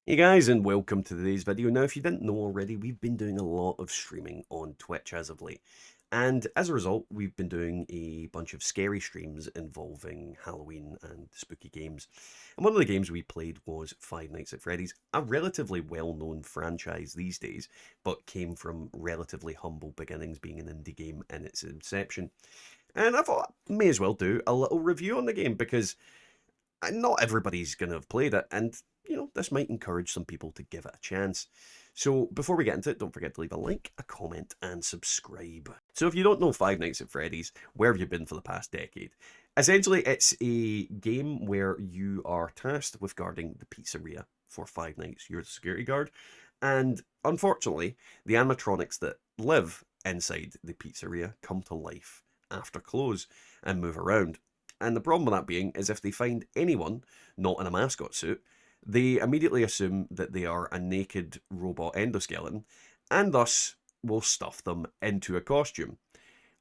Hey guys, and welcome to today's video. Now, if you didn't know already, we've been doing a lot of streaming on Twitch as of late. And as a result, we've been doing a bunch of scary streams involving Halloween and spooky games. And one of the games we played was Five Nights at Freddy's, a relatively well-known franchise these days, but came from relatively humble beginnings, being an indie game in its inception. And I thought I may as well do a little review on the game because not everybody's going to have played it, and this might encourage some people to give it a chance. So before we get into it, don't forget to leave a like, a comment, and subscribe. So if you don't know Five Nights at Freddy's, where have you been for the past decade? Essentially, it's a game where you are tasked with guarding the pizzeria for 5 nights. You're the security guard, and unfortunately, the animatronics that live inside the pizzeria come to life after close and move around. And the problem with that being is if they find anyone not in a mascot suit, they immediately assume that they are a naked robot endoskeleton and thus will stuff them into a costume.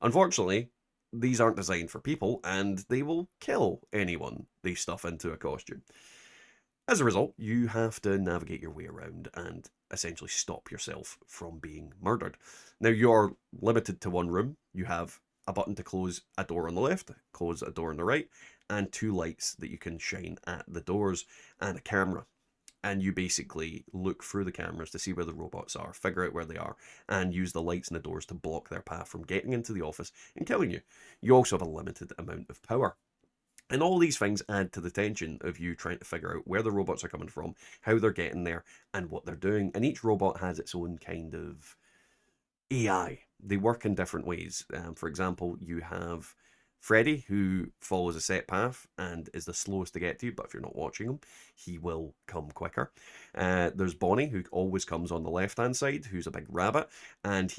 Unfortunately, these aren't designed for people and they will kill anyone they stuff into a costume. As a result, you have to navigate your way around and essentially stop yourself from being murdered. Now, you're limited to one room. You have a button to close a door on the left, close a door on the right, and two lights that you can shine at the doors, and a camera. And you basically look through the cameras to see where the robots are, figure out where they are, and use the lights in the doors to block their path from getting into the office and killing you. You also have a limited amount of power. And all these things add to the tension of you trying to figure out where the robots are coming from, how they're getting there, and what they're doing. And each robot has its own kind of AI. They work in different ways. For example, you have Freddy, who follows a set path and is the slowest to get to you, but if you're not watching him, he will come quicker. There's Bonnie, who always comes on the left-hand side, who's a big rabbit, and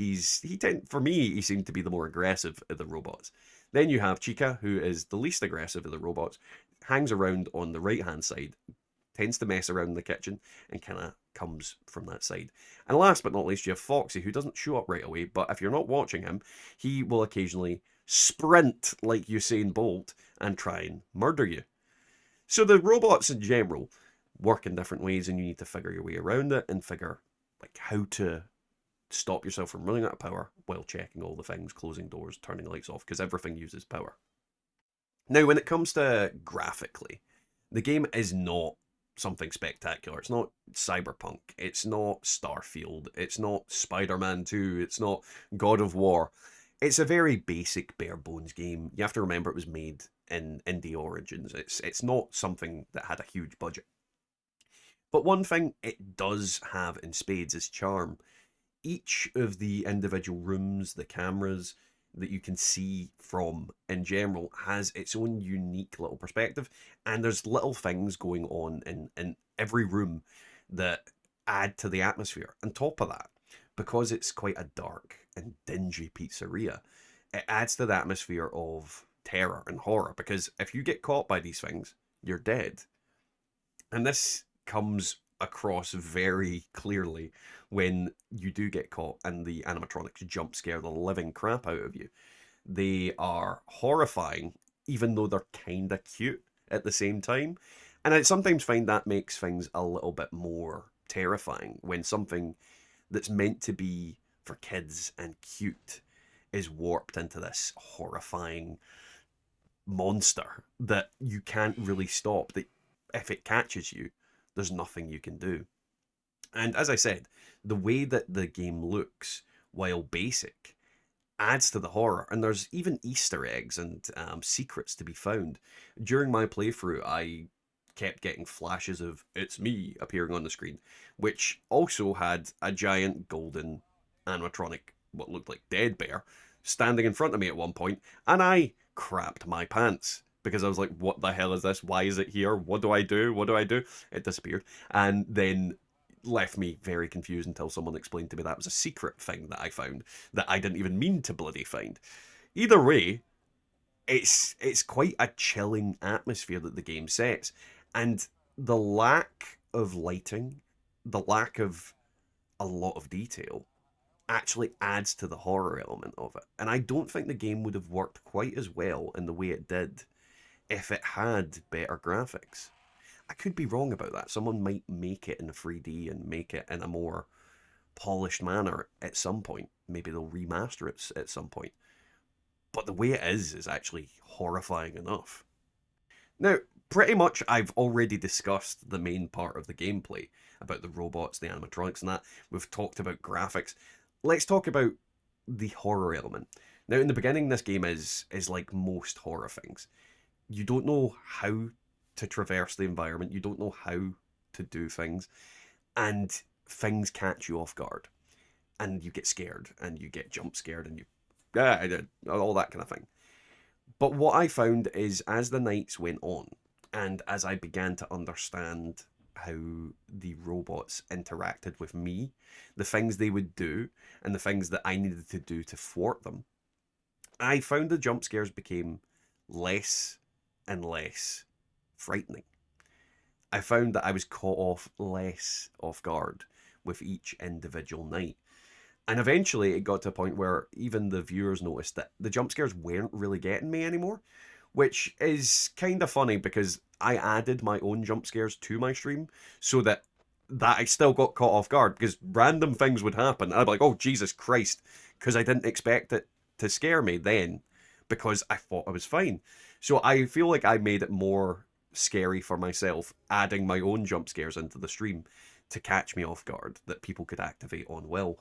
for me, he seemed to be the more aggressive of the robots. Then you have Chica, who is the least aggressive of the robots, hangs around on the right-hand side, tends to mess around in the kitchen and kind of comes from that side. And last but not least, you have Foxy, who doesn't show up right away, but if you're not watching him, he will occasionally sprint like Usain Bolt and try and murder you. So the robots in general work in different ways, and you need to figure your way around it and figure like how to stop yourself from running out of power while checking all the things, closing doors, turning lights off, because everything uses power. Now, when it comes to graphically, the game is not something spectacular. It's not Cyberpunk. It's not Starfield. It's not Spider Man 2. It's not God of War. It's a very basic, bare bones game. You have to remember it was made in indie origins. It's not something that had a huge budget. But one thing it does have in spades is charm. Each of the individual rooms, the cameras that you can see from in general has its own unique little perspective, and there's little things going on in every room that add to the atmosphere. On top of that, because it's quite a dark and dingy pizzeria, it adds to the atmosphere of terror and horror, because if you get caught by these things, you're dead. And this comes across very clearly when you do get caught and the animatronics jump scare the living crap out of you. They are horrifying, even though they're kind of cute at the same time. And I sometimes find that makes things a little bit more terrifying when something that's meant to be for kids and cute is warped into this horrifying monster that you can't really stop. That if it catches you, there's nothing you can do. And as I said, the way that the game looks, while basic, adds to the horror. And there's even Easter eggs and secrets to be found. During my playthrough, I kept getting flashes of "it's me" appearing on the screen, which also had a giant golden animatronic, what looked like dead bear, standing in front of me at one point, and I crapped my pants because I was like, "What the hell is this? Why is it here? What do I do? What do I do?" It disappeared, and then left me very confused until someone explained to me that was a secret thing that I found that I didn't even mean to bloody find. Either way, it's quite a chilling atmosphere that the game sets, and the lack of lighting, the lack of a lot of detail actually adds to the horror element of it. And I don't think the game would have worked quite as well in the way it did if it had better graphics. I could be wrong about that. Someone might make it in 3D and make it in a more polished manner at some point. Maybe they'll remaster it at some point. But the way it is actually horrifying enough. Now, pretty much I've already discussed the main part of the gameplay about the robots, the animatronics, and that. We've talked about graphics. Let's talk about the horror element. Now, in the beginning, this game is like most horror things. You don't know how to traverse the environment. You don't know how to do things, and things catch you off guard, and you get scared, and you get jump scared, and you all that kind of thing. But what I found is as the nights went on, and as I began to understand how the robots interacted with me, the things they would do, and the things that I needed to do to thwart them, I found the jump scares became less and less frightening. I found that I was caught off less off guard with each individual night. And eventually it got to a point where even the viewers noticed that the jump scares weren't really getting me anymore, which is kind of funny because I added my own jump scares to my stream so that I still got caught off guard because random things would happen. I'd be like, oh, Jesus Christ, because I didn't expect it to scare me then because I thought I was fine. So I feel like I made it more scary for myself, adding my own jump scares into the stream to catch me off guard that people could activate on will.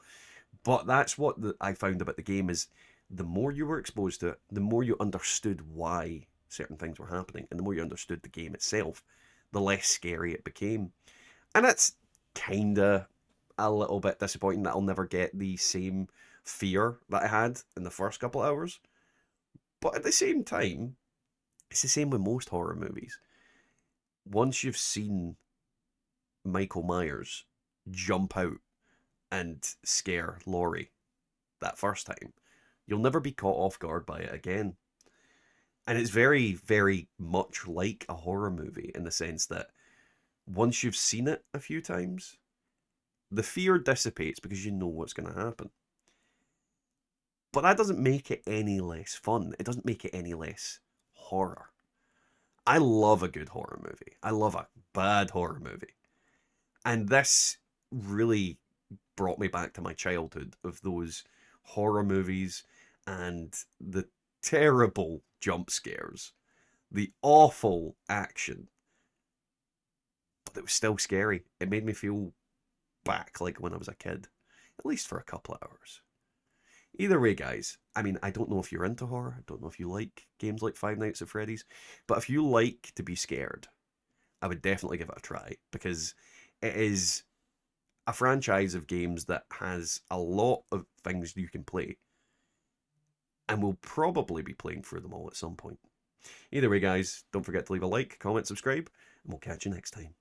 But that's what I found about the game is the more you were exposed to it, the more you understood why certain things were happening, and the more you understood the game itself, the less scary it became. And that's kinda a little bit disappointing that I'll never get the same fear that I had in the first couple of hours. But at the same time, it's the same with most horror movies. Once you've seen Michael Myers jump out and scare Laurie that first time, you'll never be caught off guard by it again. And it's very, very much like a horror movie in the sense that once you've seen it a few times, the fear dissipates because you know what's going to happen. But that doesn't make it any less fun. It doesn't make it any less horror. I love a good horror movie. I love a bad horror movie. And this really brought me back to my childhood of those horror movies and the terrible jump scares, the awful action. But it was still scary. It made me feel back like when I was a kid, at least for a couple of hours. Either way, guys, I mean, I don't know if you're into horror. I don't know if you like games like Five Nights at Freddy's, but if you like to be scared, I would definitely give it a try because it is a franchise of games that has a lot of things you can play, and we'll probably be playing through them all at some point. Either way, guys, don't forget to leave a like, comment, subscribe, and we'll catch you next time.